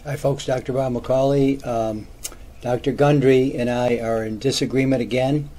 Hi folks, Dr. Bob McCauley. Dr. Gundry and I are in disagreement again.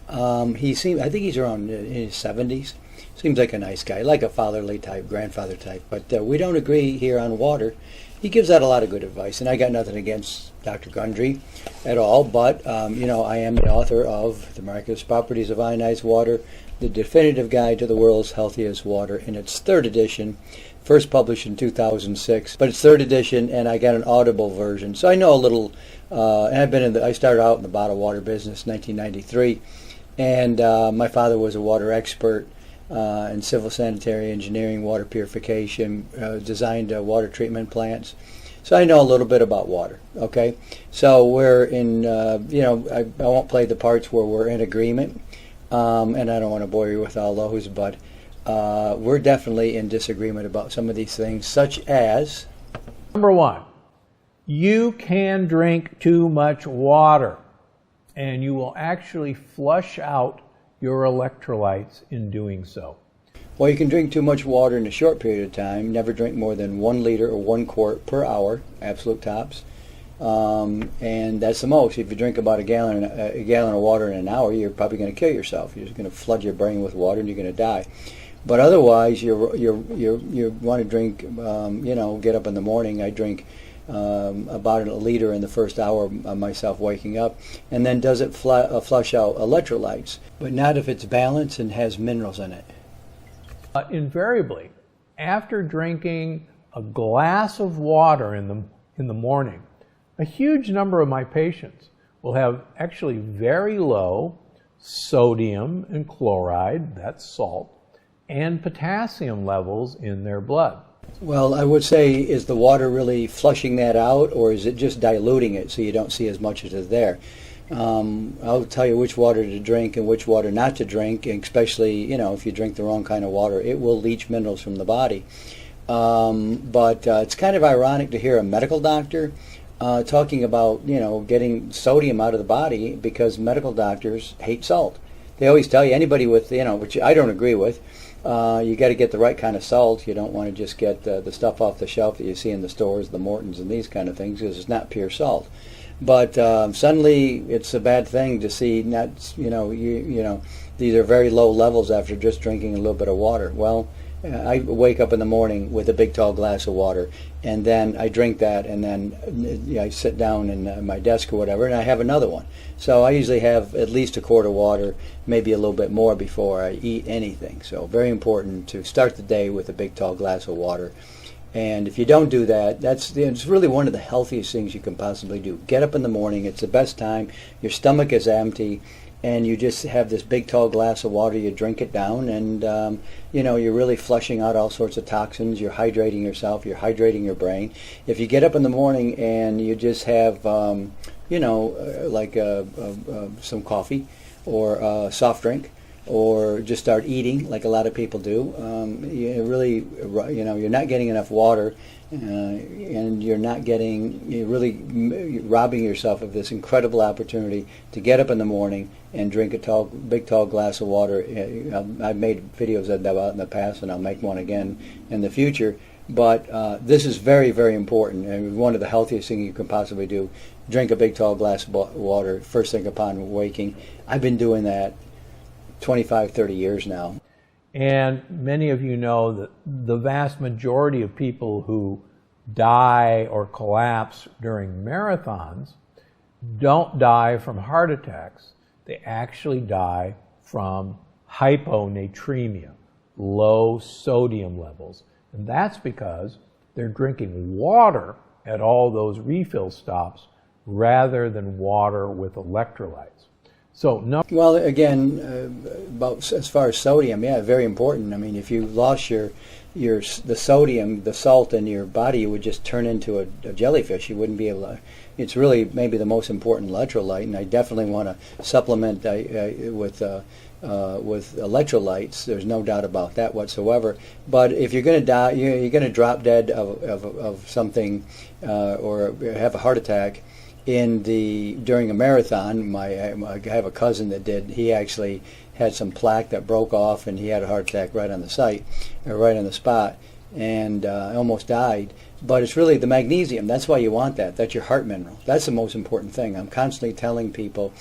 I think he's around in his 70s. Seems like a nice guy, like a fatherly type, grandfather type, but we don't agree here on water. He gives out a lot of good advice, and I got nothing against Dr. Gundry at all, but I am the author of The Miraculous Properties of Ionized Water, the definitive guide to the world's healthiest water, in its third edition, first published in 2006, but it's third edition, and I got an Audible version, so I know a little. And I started out in the bottled water business, 1993, and my father was a water expert in civil sanitary engineering, water purification, designed water treatment plants. So I know a little bit about water. Okay, so we're in. I won't play the parts where we're in agreement, and I don't want to bore you with all those, but we're definitely in disagreement about some of these things, such as number one. You can drink too much water, and you will actually flush out your electrolytes in doing so. Well, you can drink too much water in a short period of time. Never drink more than 1 liter or 1 quart per hour, absolute tops. And that's the most. If you drink about a gallon of water in an hour, you're probably going to kill yourself. You're just going to flood your brain with water, and you're going to die. But otherwise, you want to drink. Get up in the morning. I drink about a liter in the first hour of myself waking up, and then does it flush out electrolytes, but not if it's balanced and has minerals in it. Invariably, after drinking a glass of water in the morning, a huge number of my patients will have actually very low sodium and chloride, that's salt, and potassium levels in their blood. Well, I would say, is the water really flushing that out, or is it just diluting it so you don't see as much as is there? I'll tell you which water to drink and which water not to drink, and especially, if you drink the wrong kind of water, it will leach minerals from the body. But it's kind of ironic to hear a medical doctor talking about, getting sodium out of the body, because medical doctors hate salt. They always tell you, anybody with, which I don't agree with, you got to get the right kind of salt. You don't want to just get the stuff off the shelf that you see in the stores, the Mortons and these kind of things, because it's not pure salt. But suddenly it's a bad thing to see these are very low levels after just drinking a little bit of water. Well, I wake up in the morning with a big tall glass of water, and then I drink that, and then I sit down in my desk or whatever, and I have another one. So I usually have at least a quart of water, maybe a little bit more before I eat anything. So very important to start the day with a big tall glass of water. And if you don't do that, it's really one of the healthiest things you can possibly do. Get up in the morning, it's the best time, your stomach is empty, and you just have this big tall glass of water, you drink it down, and you're really flushing out all sorts of toxins, you're hydrating yourself, you're hydrating your brain. If you get up in the morning and you just have some coffee or a soft drink, or just start eating like a lot of people do, you're not getting enough water, and you're really robbing yourself of this incredible opportunity to get up in the morning and drink a big tall glass of water. I've made videos of that in the past, and I'll make one again in the future. But this is very, very important, and one of the healthiest things you can possibly do. Drink a big tall glass of water first thing upon waking. I've been doing that 25, 30 years now. And many of you know that the vast majority of people who die or collapse during marathons don't die from heart attacks. They actually die from hyponatremia, low sodium levels. And that's because they're drinking water at all those refill stops rather than water with electrolytes. Well, again, about as far as sodium, yeah, very important. I mean, if you lost the sodium, the salt in your body, you would just turn into a jellyfish. You wouldn't be able to. It's really maybe the most important electrolyte, and I definitely want to supplement with electrolytes. There's no doubt about that whatsoever. But if you're going to die, you're going to drop dead of something or have a heart attack. During a marathon, I have a cousin that did. He actually had some plaque that broke off, and he had a heart attack right on the spot, and almost died. But it's really the magnesium. That's why you want that. That's your heart mineral. That's the most important thing. I'm constantly telling people,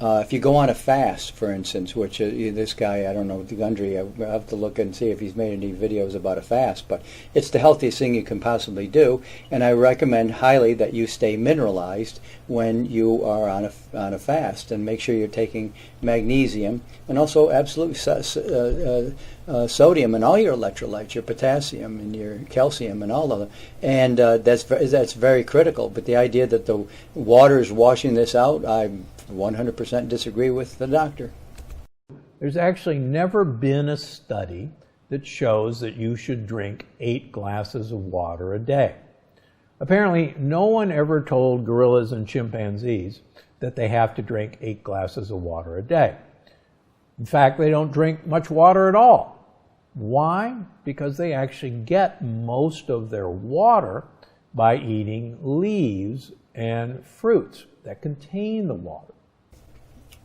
if you go on a fast, for instance, which this guy, I don't know, Gundry, I have to look and see if he's made any videos about a fast, but it's the healthiest thing you can possibly do, and I recommend highly that you stay mineralized when you are on a fast, and make sure you're taking magnesium, and also absolute sodium and all your electrolytes, your potassium and your calcium and all of them, and that's very critical. But the idea that the water is washing this out, I 100% disagree with the doctor. There's actually never been a study that shows that you should drink 8 glasses of water a day. Apparently, no one ever told gorillas and chimpanzees that they have to drink 8 glasses of water a day. In fact, they don't drink much water at all. Why? Because they actually get most of their water by eating leaves and fruits that contain the water.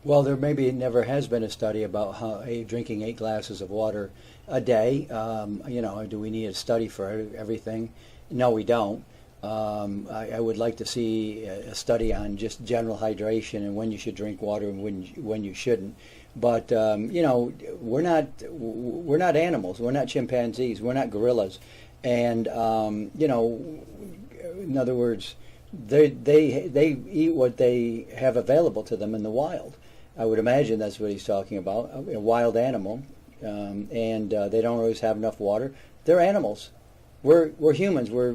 Well, there maybe never has been a study about how drinking 8 glasses of water a day. Do we need a study for everything? No, we don't. I would like to see a study on just general hydration and when you should drink water and when you shouldn't. But we're not animals. We're not chimpanzees. We're not gorillas. And in other words, they eat what they have available to them in the wild. I would imagine that's what he's talking about, a wild animal, and they don't always have enough water. They're animals. We're humans. We're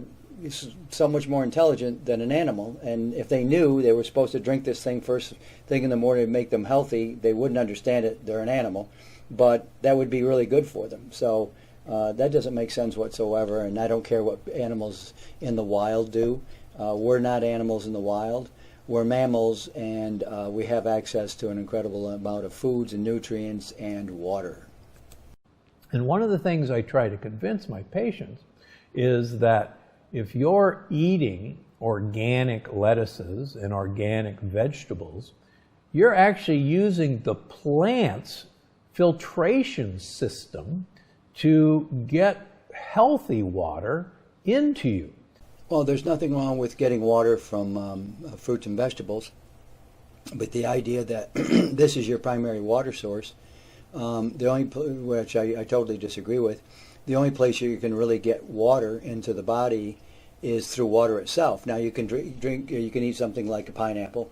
so much more intelligent than an animal, and if they knew they were supposed to drink this thing first thing in the morning to make them healthy, they wouldn't understand it. They're an animal, but that would be really good for them. So that doesn't make sense whatsoever, and I don't care what animals in the wild do. We're not animals in the wild. We're mammals, and we have access to an incredible amount of foods and nutrients and water. And one of the things I try to convince my patients is that if you're eating organic lettuces and organic vegetables, you're actually using the plant's filtration system to get healthy water into you. Well, there's nothing wrong with getting water from fruits and vegetables, but the idea that this is your primary water source, which I totally disagree with, the only place you can really get water into the body is through water itself. Now you can drink, you can eat something like a pineapple,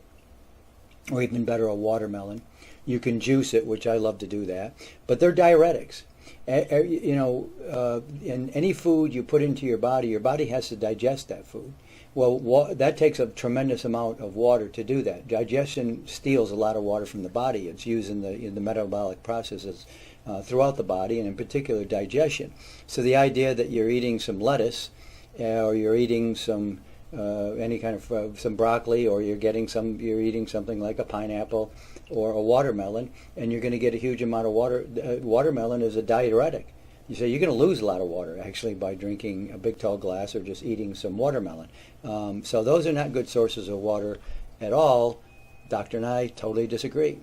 or even better, a watermelon. You can juice it, which I love to do that, but they're diuretics. In any food you put into your body has to digest that food. Well, that takes a tremendous amount of water to do that. Digestion steals a lot of water from the body. It's used in the metabolic processes throughout the body, and in particular digestion. So the idea that you're eating some lettuce, or you're eating some any kind of some broccoli, or you're eating something like a pineapple or a watermelon, and you're going to get a huge amount of water. Watermelon is a diuretic. You say you're going to lose a lot of water actually by drinking a big tall glass or just eating some watermelon. So those are not good sources of water at all. Doctor and I totally disagree.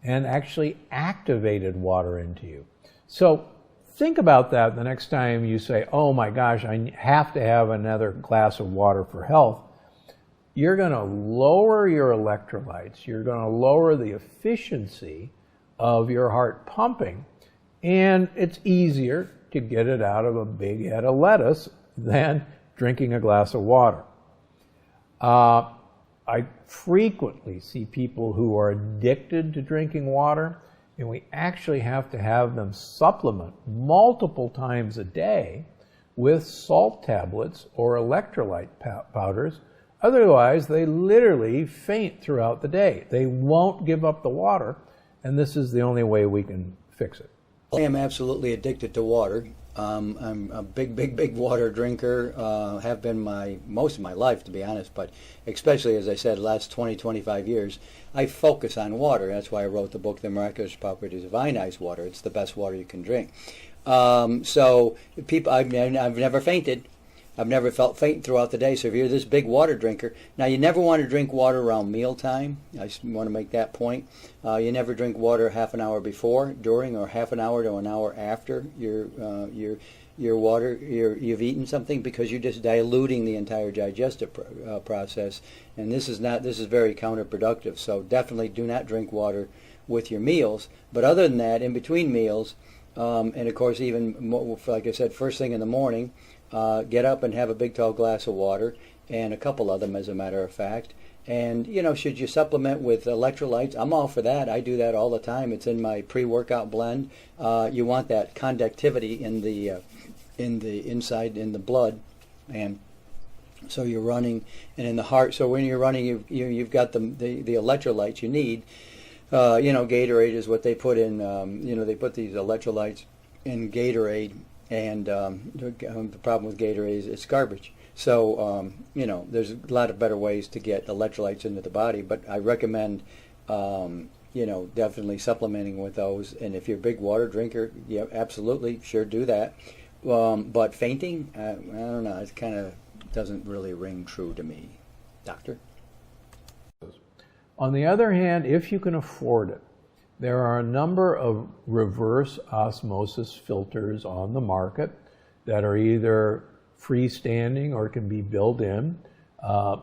And actually activated water into you. So think about that the next time you say, oh my gosh, I have to have another glass of water for health. You're going to lower your electrolytes. You're going to lower the efficiency of your heart pumping. And it's easier to get it out of a big head of lettuce than drinking a glass of water. I frequently see people who are addicted to drinking water, and we actually have to have them supplement multiple times a day with salt tablets or electrolyte powders. Otherwise, they literally faint throughout the day. They won't give up the water, and this is the only way we can fix it. I am absolutely addicted to water. I'm a big water drinker, have been most of my life, to be honest, but especially, as I said, the last 25 years, I focus on water. That's why I wrote the book, The Miraculous Properties of Ionized Water. It's the best water you can drink. So people, I've never fainted. I've never felt faint throughout the day. So if you're this big water drinker, now you never want to drink water around mealtime. I just want to make that point. You never drink water half an hour before, during, or half an hour to an hour after your your water, you've eaten something, because you're just diluting the entire digestive process, and this is very counterproductive. So definitely do not drink water with your meals. But other than that, in between meals, and of course even more, like I said, first thing in the morning, get up and have a big tall glass of water, and a couple of them, as a matter of fact. And, should you supplement with electrolytes? I'm all for that. I do that all the time. It's in my pre-workout blend. You want that conductivity in the inside, in the blood, and so you're running, and in the heart. So when you're running, you've got the electrolytes you need. Gatorade is what they put in. They put these electrolytes in Gatorade, and the problem with Gatorade is it's garbage. So, there's a lot of better ways to get electrolytes into the body, but I recommend, definitely supplementing with those. And if you're a big water drinker, yeah, absolutely, sure, do that. But fainting, I don't know, it kind of doesn't really ring true to me. Doctor? On the other hand, if you can afford it, there are a number of reverse osmosis filters on the market that are either freestanding or can be built in.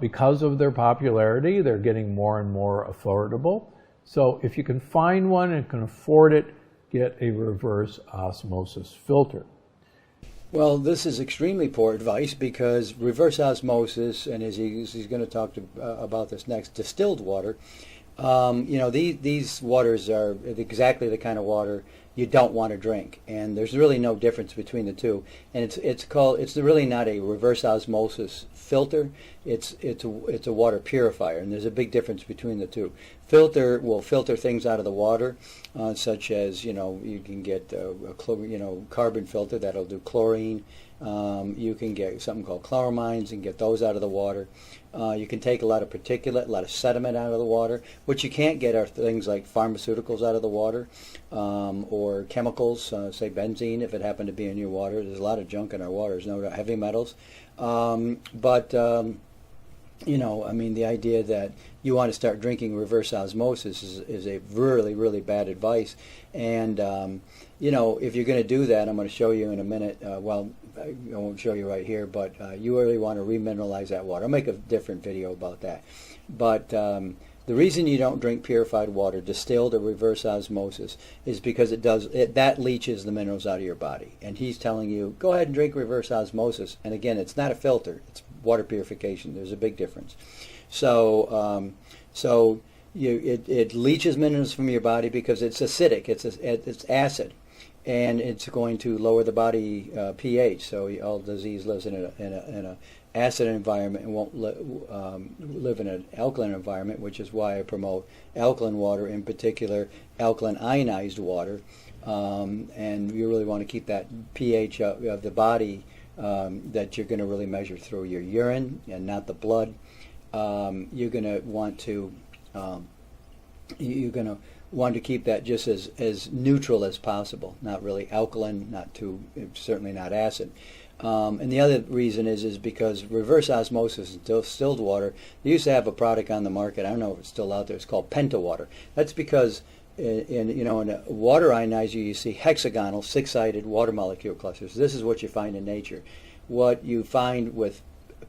Because of their popularity, they're getting more and more affordable. So if you can find one and can afford it, get a reverse osmosis filter. Well, this is extremely poor advice, because reverse osmosis, and as he's going to talk about this next, distilled water, these waters are exactly the kind of water you don't want to drink, and there's really no difference between the two. And it's really not a reverse osmosis filter. It's a water purifier, and there's a big difference between the two. Filter will filter things out of the water, such as you can get a carbon filter that'll do chlorine. You can get something called chloramines and get those out of the water. You can take a lot of particulate, a lot of sediment out of the water. What you can't get are things like pharmaceuticals out of the water, or chemicals, say benzene, if it happened to be in your water. There's a lot of junk in our water. There's no heavy metals. The idea that you want to start drinking reverse osmosis is a really, really bad advice. And, if you're going to do that, I'm going to show you in a minute. I won't show you right here, but you really want to remineralize that water. I'll make a different video about that. But the reason you don't drink purified water, distilled or reverse osmosis, is because that leaches the minerals out of your body. And he's telling you, go ahead and drink reverse osmosis. And again, it's not a filter; it's water purification. There's a big difference. So, it leaches minerals from your body because it's acidic. It's acid, and it's going to lower the body pH. So all disease lives in a acid environment and won't live in an alkaline environment, which is why I promote alkaline water, in particular alkaline ionized water. And you really want to keep that pH of the body that you're going to really measure through your urine and not the blood. You're going to want to keep that just as neutral as possible, not really alkaline, certainly not acid. And the other reason is because reverse osmosis and distilled water, they used to have a product on the market, I don't know if it's still out there, it's called Penta water. That's because in a water onizer you see hexagonal, six-sided water molecule clusters. This is what you find in nature. What you find with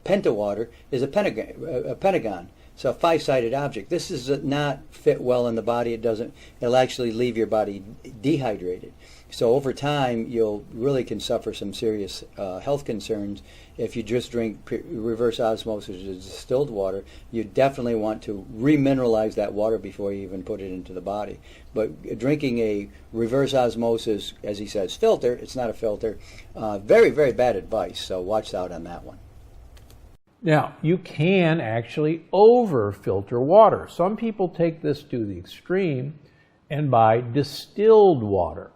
Penta water is a pentagon. So a five-sided object. This does not fit well in the body. It'll actually leave your body dehydrated. So over time, you'll really can suffer some serious health concerns if you just drink reverse osmosis or distilled water. You definitely want to remineralize that water before you even put it into the body. But drinking a reverse osmosis, as he says, filter, it's not a filter. Very, very bad advice. So watch out on that one. Now, you can actually over-filter water. Some people take this to the extreme and buy distilled water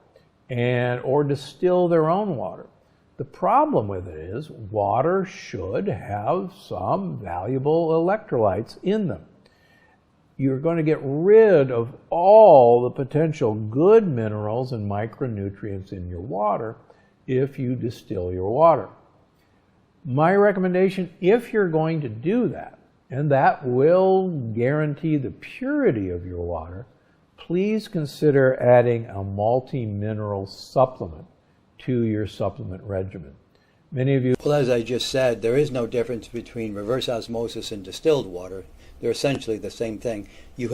or distill their own water. The problem with it is water should have some valuable electrolytes in them. You're going to get rid of all the potential good minerals and micronutrients in your water if you distill your water. My recommendation, if you're going to do that, and that will guarantee the purity of your water, please consider adding a multi-mineral supplement to your supplement regimen. Many of you... Well, as I just said, there is no difference between reverse osmosis and distilled water. They're essentially the same thing. You've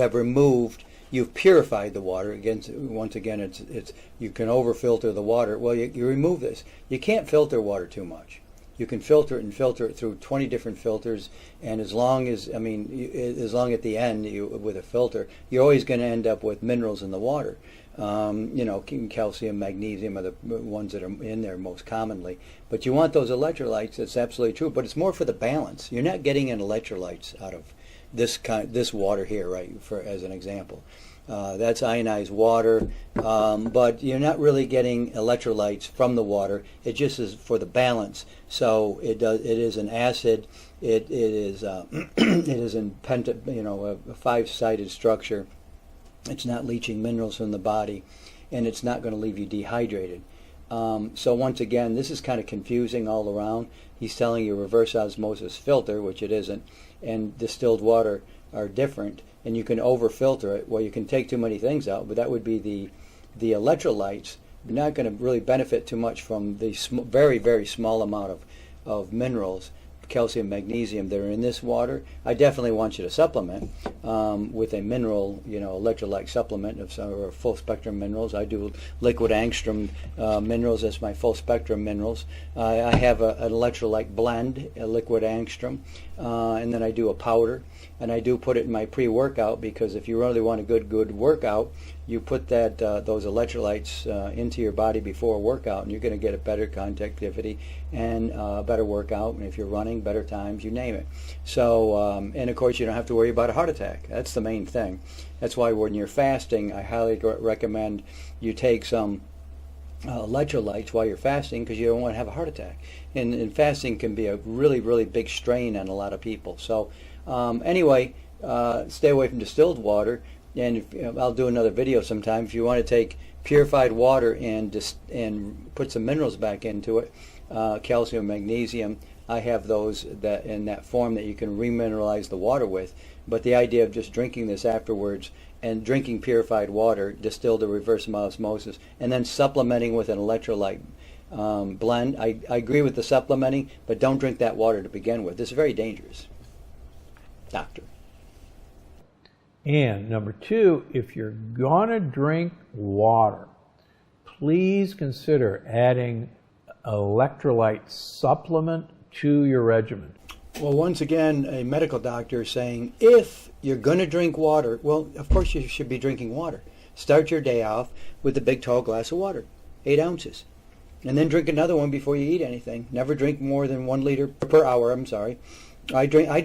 purified the water. Again, once again, it's you can over-filter the water. Well, you remove this. You can't filter water too much. You can filter it and filter it through 20 different filters, and as long at the end with a filter, you're always going to end up with minerals in the water. Calcium, magnesium are the ones that are in there most commonly. But you want those electrolytes. That's absolutely true. But it's more for the balance. You're not getting any electrolytes out of this water here, right? As an example, that's ionized water, but you're not really getting electrolytes from the water. It just is for the balance. So it is an acid. It is it is in a five-sided structure. It's not leaching minerals from the body, and it's not going to leave you dehydrated. So once again, this is kind of confusing all around. He's telling you reverse osmosis filter, which it isn't, and distilled water are different, and you can over-filter it. Well, you can take too many things out, but that would be the electrolytes. You're not going to really benefit too much from the very, very small amount of minerals, calcium, magnesium that are in this water. I definitely want you to supplement with a mineral, electrolyte supplement of some or full spectrum minerals. I do liquid angstrom minerals as my full spectrum minerals. I have an electrolyte blend, a liquid angstrom, and then I do a powder, and I do put it in my pre-workout, because if you really want a good workout, you put those electrolytes into your body before a workout, and you're going to get a better conductivity and better workout. And if you're running, better times, you name it. So, and of course, you don't have to worry about a heart attack. That's the main thing. That's why when you're fasting, I highly recommend you take some electrolytes while you're fasting, because you don't want to have a heart attack. And fasting can be a really, really big strain on a lot of people. So anyway, stay away from distilled water. And I'll do another video sometime. If you want to take purified water and put some minerals back into it, calcium, magnesium, I have those that in that form that you can remineralize the water with. But the idea of just drinking this afterwards and drinking purified water, distilled or reverse osmosis, and then supplementing with an electrolyte blend, I agree with the supplementing, but don't drink that water to begin with. This is very dangerous. Doctor. And number two, if you're going to drink water, please consider adding electrolyte supplement to your regimen. Well, once again, a medical doctor is saying, if you're going to drink water, well, of course you should be drinking water. Start your day off with a big tall glass of water, 8 ounces. And then drink another one before you eat anything. Never drink more than 1 liter per hour, I'm sorry. I drink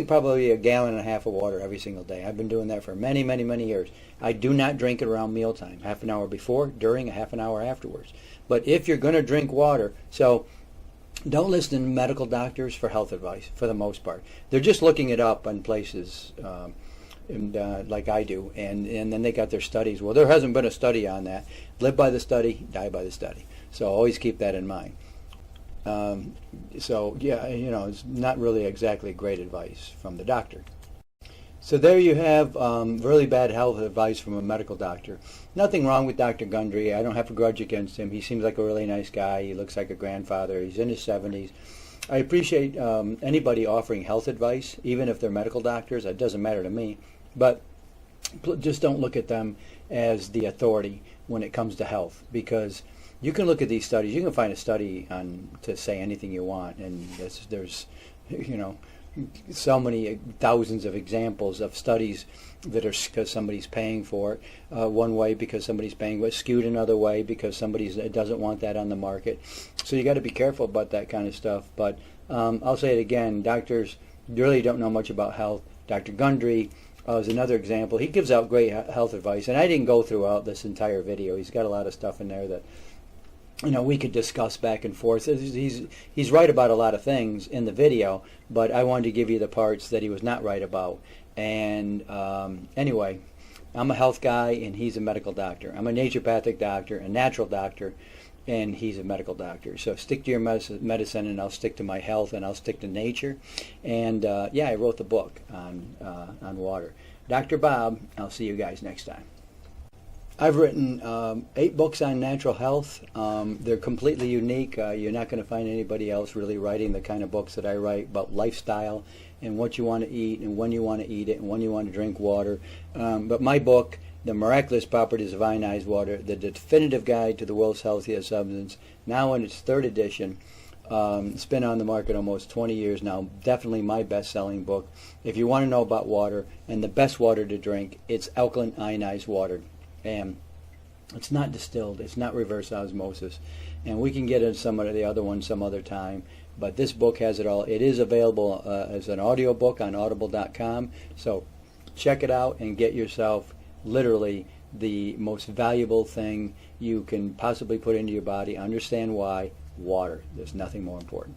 probably 1.5 gallons of water every single day. I've been doing that for many, many, many years. I do not drink it around mealtime, half an hour before, during, a half an hour afterwards. But if you're going to drink water, so don't listen to medical doctors for health advice for the most part. They're just looking it up on places like I do, and then they got their studies. Well, there hasn't been a study on that. Live by the study, die by the study. So always keep that in mind. So yeah, it's not really exactly great advice from the doctor. So there you have really bad health advice from a medical doctor. Nothing wrong with Dr. Gundry. I don't have a grudge against him. He seems like a really nice guy. He looks like a grandfather. He's in his 70s. I appreciate anybody offering health advice, even if they're medical doctors. It doesn't matter to me. But just don't look at them as the authority when it comes to health, because you can look at these studies. You can find a study to say anything you want, and there's so many thousands of examples of studies that are because somebody's paying for it one way, because somebody's paying, but skewed another way because somebody doesn't want that on the market. So you got to be careful about that kind of stuff. But I'll say it again: doctors really don't know much about health. Dr. Gundry is another example. He gives out great health advice, and I didn't go throughout this entire video. He's got a lot of stuff in there that we could discuss back and forth. He's right about a lot of things in the video, but I wanted to give you the parts that he was not right about. And anyway, I'm a health guy, and he's a medical doctor. I'm a naturopathic doctor, a natural doctor, and he's a medical doctor. So stick to your medicine, and I'll stick to my health, and I'll stick to nature. And yeah, I wrote the book on water. Dr. Bob, I'll see you guys next time. I've written 8 books on natural health. They're completely unique. You're not going to find anybody else really writing the kind of books that I write about lifestyle and what you want to eat and when you want to eat it and when you want to drink water. But my book, The Miraculous Properties of Ionized Water, The Definitive Guide to the World's Healthiest Substance, now in its 3rd edition. It's been on the market almost 20 years now. Definitely my best-selling book. If you want to know about water and the best water to drink, it's alkaline ionized water. And it's not distilled. It's not reverse osmosis. And we can get into some of the other ones some other time. But this book has it all. It is available as an audio book on audible.com. So check it out and get yourself literally the most valuable thing you can possibly put into your body. Understand why. Water. There's nothing more important.